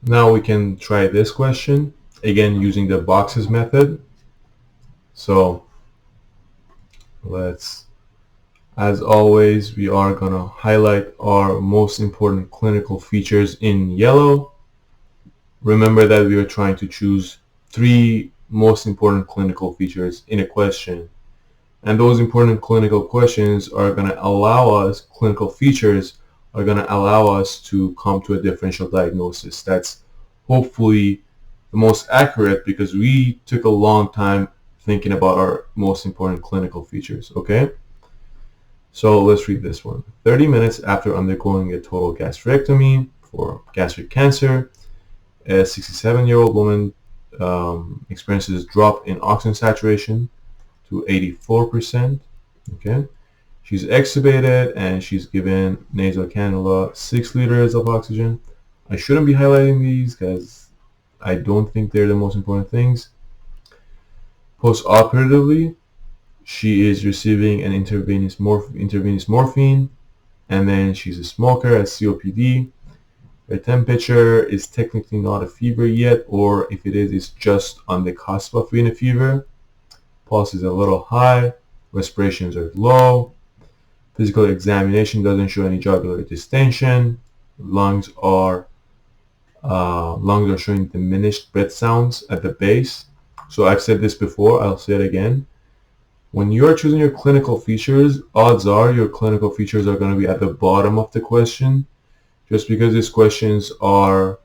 Now we can try this question, again using the boxes method. So let's, as always, we are going to highlight our most important clinical features in yellow. Remember that we are trying to choose 3 most important clinical features in a question. And those important clinical questions are going to allow us, clinical features are going to allow us to come to a differential diagnosis that's hopefully the most accurate, because we took a long time thinking about our most important clinical features, okay? So let's read this one. 30 minutes after undergoing a total gastrectomy for gastric cancer, a 67-year-old woman experiences a drop in oxygen saturation to 84%. Okay, she's extubated and she's given nasal cannula 6 liters of oxygen. I shouldn't be highlighting these because I don't think they're the most important things. Post-operatively, she is receiving an intravenous morphine, and then she's a smoker, has COPD. Her temperature is technically not a fever yet, or if it is, it's just on the cusp of being a fever. Pulse is a little high, respirations are low, physical examination doesn't show any jugular distension, lungs are showing diminished breath sounds at the base. So I've said this before, I'll say it again. When you are choosing your clinical features, odds are your clinical features are going to be at the bottom of the question, just because these questions are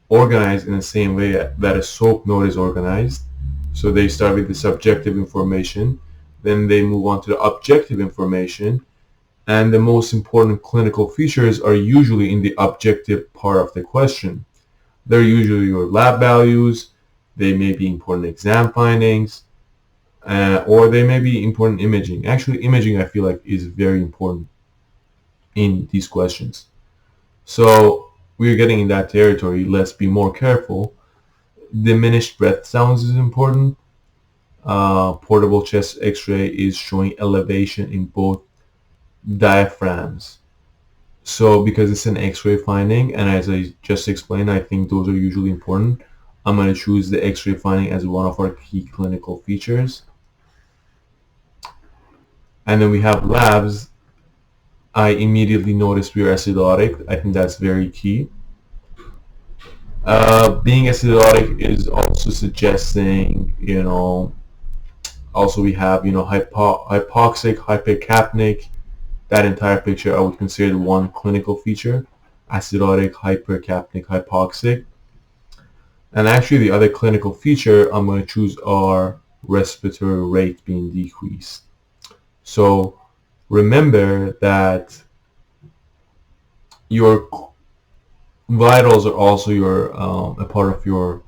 organized in the same way that a SOAP note is organized. So they start with the subjective information, then they move on to the objective information, and the most important clinical features are usually in the objective part of the question. They're usually your lab values, they may be important exam findings, or they may be important imaging. Actually, imaging I feel like is very important in these questions. So we're getting in that territory. Let's be more careful. Diminished breath sounds is important. Portable chest x-ray is showing elevation in both diaphragms. So because it's an x-ray finding, and as I just explained, I think those are usually important, I'm going to choose the x-ray finding as one of our key clinical features. And then we have labs. I immediately noticed we are acidotic. I think that's very key. Being acidotic is also suggesting, also we have, hypoxic, hypercapnic. That entire picture I would consider one clinical feature: acidotic, hypercapnic, hypoxic. And actually the other clinical feature I'm going to choose are respiratory rate being decreased. So remember that your vitals are also a part of your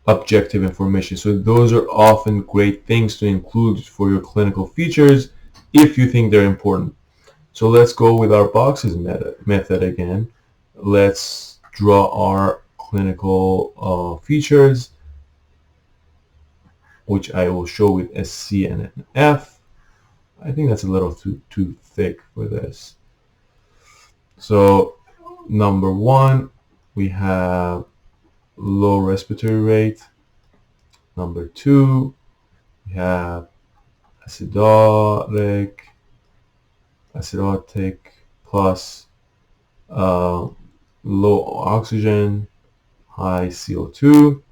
objective information. So those are often great things to include for your clinical features if you think they're important. So let's go with our boxes method again. Let's draw our clinical features, which I will show with a C and an F. I think that's a little too thick for this. So number 1, we have low respiratory rate. Number 2, we have acidotic plus low oxygen, high CO2.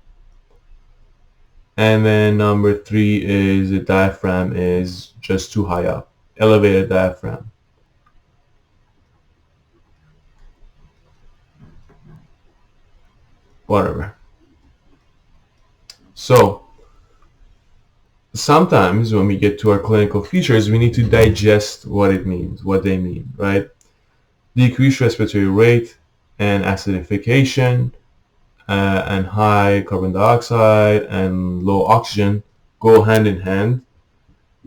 And then number 3 is the diaphragm is just too high up, elevated diaphragm. Whatever. So sometimes when we get to our clinical features, we need to digest what it means, what they mean, right? Decreased respiratory rate and acidification and high carbon dioxide and low oxygen go hand in hand.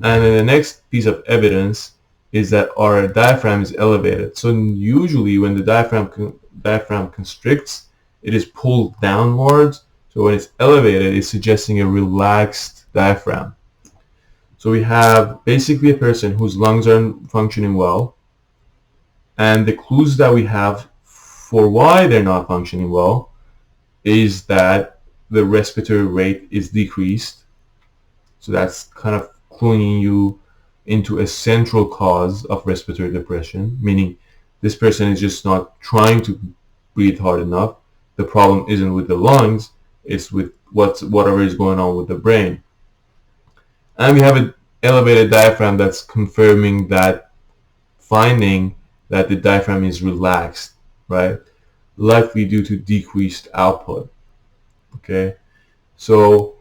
And then the next piece of evidence is that our diaphragm is elevated. So usually when the diaphragm constricts, it is pulled downwards. So when it's elevated, it's suggesting a relaxed diaphragm. So we have basically a person whose lungs are functioning well, and the clues that we have for why they're not functioning well is that the respiratory rate is decreased. So that's kind of cluing you into a central cause of respiratory depression, meaning this person is just not trying to breathe hard enough. The problem isn't with the lungs, it's with whatever is going on with the brain. And we have an elevated diaphragm that's confirming that finding that the diaphragm is relaxed, right? Likely due to decreased output. Okay, so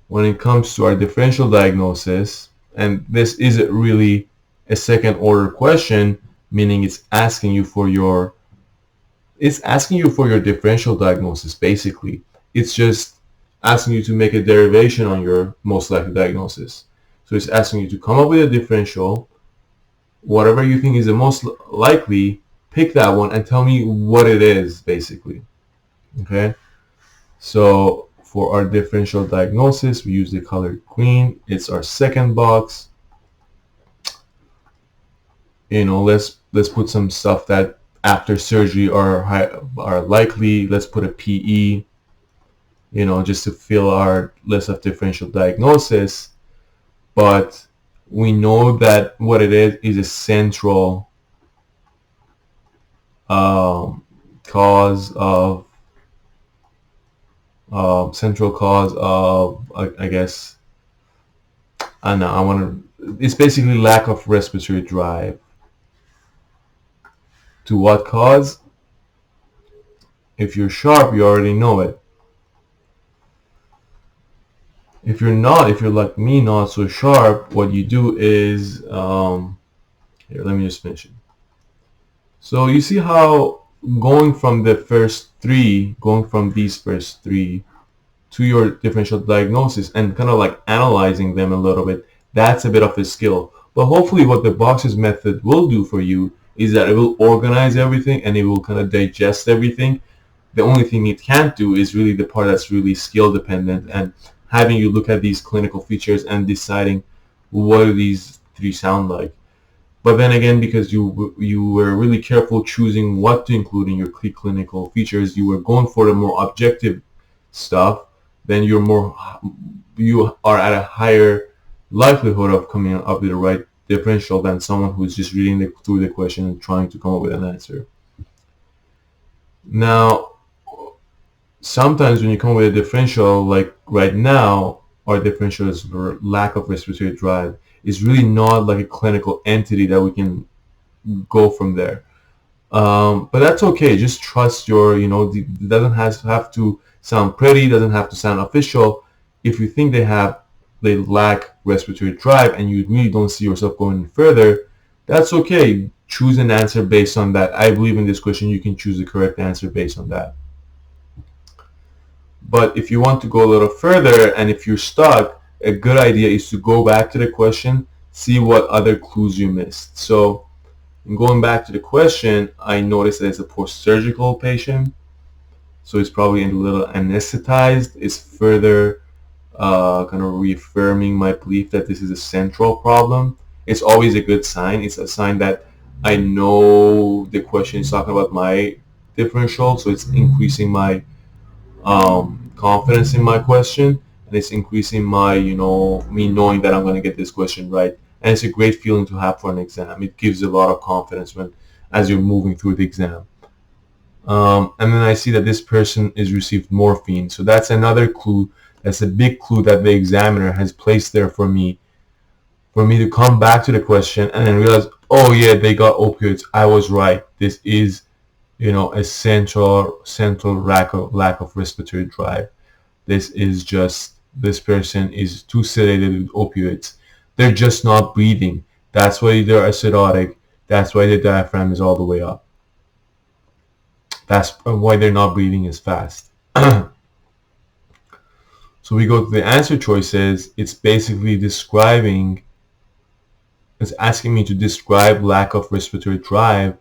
when it comes to our differential diagnosis, and this isn't really a second order question, meaning it's asking you for your differential diagnosis. Basically, it's just asking you to make a derivation on your most likely diagnosis. So it's asking you to come up with a differential, whatever you think is the most likely, pick that one and tell me what it is, basically. Okay, so for our differential diagnosis, we use the color green. It's our second box. Let's put some stuff that after surgery are likely. Let's put a PE, just to fill our list of differential diagnosis. But we know that what it is a central cause of I guess it's basically lack of respiratory drive. To what cause? If you're sharp, you already know it. If you're like me, not so sharp, what you do is here, let me just finish it. So you see how going from these first three to your differential diagnosis and kind of like analyzing them a little bit, that's a bit of a skill. But hopefully what the boxes method will do for you is that it will organize everything and it will kind of digest everything. The only thing it can't do is really the part that's really skill dependent, and having you look at these clinical features and deciding what do these three sound like. But then again, because you were really careful choosing what to include in your clinical features, you were going for the more objective stuff, then you are at a higher likelihood of coming up with the right differential than someone who's just reading through the question and trying to come up with an answer. Now, sometimes when you come up with a differential, like right now, our differential is for lack of respiratory drive. It's really not like a clinical entity that we can go from there. But that's okay. Just trust it doesn't have to sound pretty, doesn't have to sound official. If you think they lack respiratory drive and you really don't see yourself going further, that's okay. Choose an answer based on that. I believe in this question you can choose the correct answer based on that. But if you want to go a little further and if you're stuck, a good idea is to go back to the question, see what other clues you missed. So in going back to the question, I noticed that it's a post-surgical patient. So it's probably a little anesthetized. It's further kind of reaffirming my belief that this is a central problem. It's always a good sign. It's a sign that I know the question is talking about my differential, so it's increasing my confidence in my question, and it's increasing my me knowing that I'm going to get this question right. And it's a great feeling to have for an exam. It gives a lot of confidence as you're moving through the exam. And then I see that this person is received morphine, so that's another clue. That's a big clue that the examiner has placed there for me to come back to the question and then realize, oh yeah, they got opioids. I was right. This is a central lack of respiratory drive. This person is too sedated with opioids. They're just not breathing. That's why they're acidotic. That's why the diaphragm is all the way up. That's why they're not breathing as fast. So we go to the answer choices. It's basically it's asking me to describe lack of respiratory drive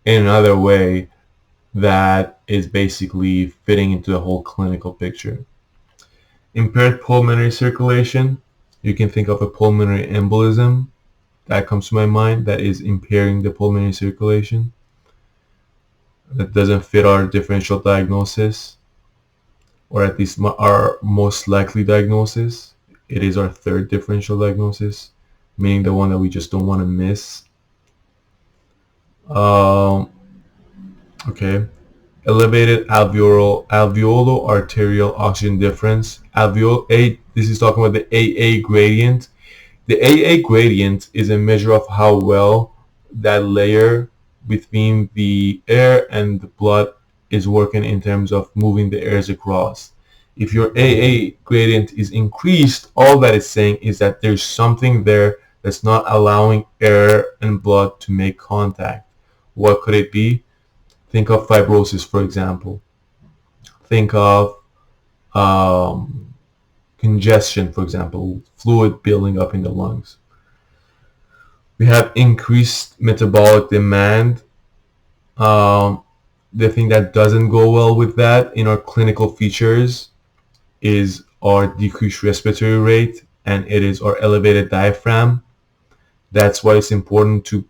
in another way that is basically fitting into the whole clinical picture. Impaired pulmonary circulation. You can think of a pulmonary embolism. That comes to my mind. That is impairing the pulmonary circulation. That doesn't fit our differential diagnosis. or at least our most likely diagnosis. It is our third differential diagnosis, meaning the one that we just don't want to miss. Okay. Elevated alveolo-arterial oxygen difference. This is talking about the AA gradient. The AA gradient is a measure of how well that layer between the air and the blood is working in terms of moving the airs across. If your AA gradient is increased, all that is saying is that there's something there that's not allowing air and blood to make contact. What could it be? Think of fibrosis, for example. Think of congestion, for example, fluid building up in the lungs. We have increased metabolic demand. The thing that doesn't go well with that in our clinical features is our decreased respiratory rate, and it is our elevated diaphragm. That's why it's important to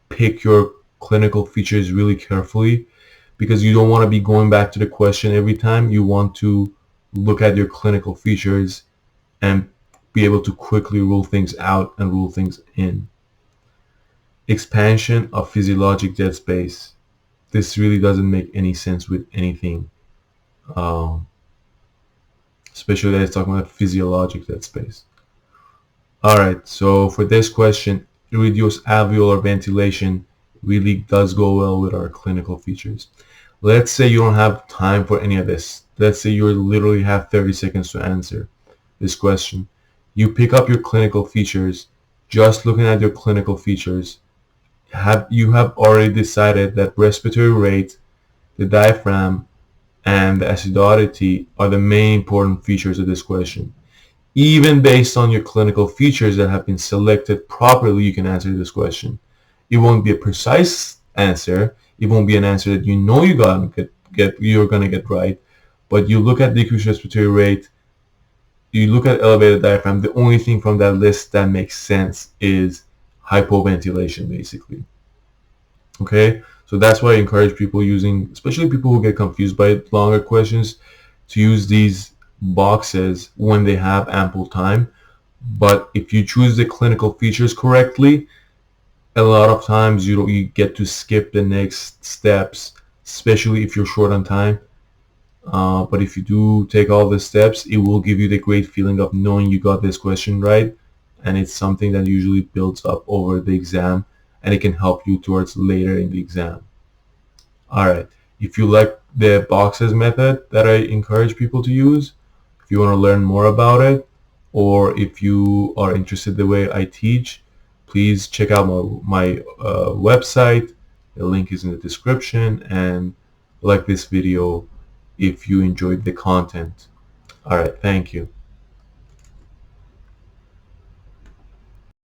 pick your clinical features really carefully, because you don't want to be going back to the question every time. You want to look at your clinical features and be able to quickly rule things out and rule things in. Expansion of physiologic dead space. This really doesn't make any sense with anything, especially that it's talking about physiologic dead space. Alright, so for this question, reduced alveolar ventilation really does go well with our clinical features. Let's say you don't have time for any of this. Let's say you literally have 30 seconds to answer this question. You pick up your clinical features. Just looking at your clinical features, you have already decided that respiratory rate, the diaphragm, and the acidity are the main important features of this question. Even based on your clinical features that have been selected properly, you can answer this question. It won't be a precise answer. It won't be an answer that you know you're gonna get right. But you look at decreased respiratory rate, you look at elevated diaphragm. The only thing from that list that makes sense is hypoventilation, basically. Okay, so that's why I encourage people using, especially people who get confused by longer questions, to use these boxes when they have ample time. But if you choose the clinical features correctly, a lot of times you get to skip the next steps, especially if you're short on time. But if you do take all the steps, it will give you the great feeling of knowing you got this question right, and it's something that usually builds up over the exam, and it can help you towards later in the exam. Alright, if you like the boxes method that I encourage people to use, if you want to learn more about it, or if you are interested the way I teach, please check out my website. The link is in the description, and like this video if you enjoyed the content. Alright, thank you.